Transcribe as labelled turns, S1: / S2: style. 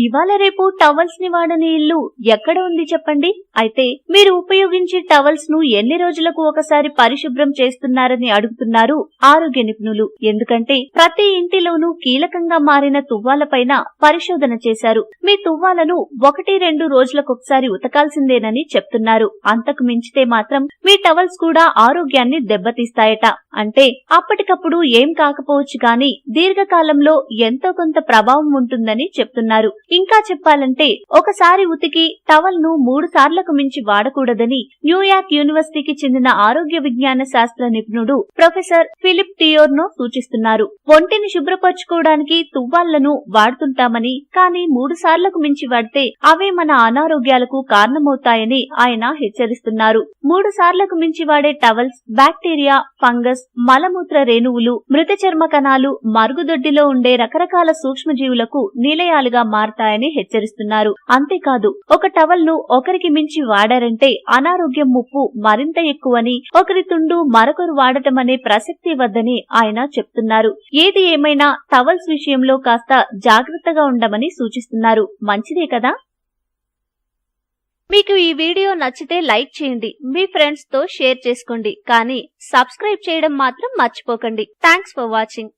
S1: ఇవాళ రేపు టవల్స్ ని వాడని ఇల్లు ఎక్కడ ఉంది చెప్పండి. అయితే మీరు ఉపయోగించే టవల్స్ ను ఎన్ని రోజులకు ఒకసారి పరిశుభ్రం చేస్తున్నారని అడుగుతున్నారు ఆరోగ్య నిపుణులు. ఎందుకంటే ప్రతి ఇంటిలోనూ కీలకంగా మారిన తువ్వాలపైన పరిశోధన చేశారు. మీ తువ్వాలను 1-2 రోజులకొకసారి ఉతకాల్సిందేనని చెప్తున్నారు. అంతకు మించితే మాత్రం మీ టవల్స్ కూడా ఆరోగ్యాన్ని దెబ్బతీస్తాయట. అంటే అప్పటికప్పుడు ఏం కాకపోవచ్చు గాని దీర్ఘకాలంలో ఎంతో కొంత ప్రభావం ఉంటుందని చెప్తున్నారు. ఇంకా చెప్పాలంటే ఒకసారి ఉతికి టవల్ ను 3 సార్లకు మించి వాడకూడదని న్యూయార్క్ యూనివర్సిటీకి చెందిన ఆరోగ్య విజ్ఞాన శాస్త్ర నిపుణుడు ప్రొఫెసర్ ఫిలిప్ టియోర్నో సూచిస్తున్నారు. ఒంటిని శుభ్రపరచుకోవడానికి తువ్వాళ్లను వాడుతుంటామని, కానీ 3 సార్లకు మించి వాడితే అవే మన అనారోగ్యాలకు కారణమవుతాయని ఆయన హెచ్చరిస్తున్నారు. 3 సార్లకు మించి వాడే టవల్స్ బ్యాక్టీరియా, ఫంగస్, మలమూత్ర రేణువులు, మృత చర్మ కణాలు, మరుగుదొడ్డిలో ఉండే రకరకాల సూక్ష్మజీవులకు నిలయాలుగా మారతాయని హెచ్చరిస్తున్నారు. అంతేకాదు ఒక టవల్ ను ఒకరికి మించి వాడారంటే అనారోగ్యం ముప్పు మరింత ఎక్కువని, ఒకరి తుండు మరొకరు వాడటం అనే ప్రసక్తి వద్దని ఆయన చెప్తున్నారు. ఏది ఏమైనా టవల్స్ విషయంలో కాస్త జాగ్రత్తగా ఉండమని సూచిస్తున్నారు. మంచిదే కదా. మీకు ఈ వీడియో నచ్చితే లైక్ చేయండి, మీ ఫ్రెండ్స్ తో షేర్ చేసుకోండి, కానీ సబ్స్క్రైబ్ చేయడం మాత్రం మర్చిపోకండి. Thanks for watching.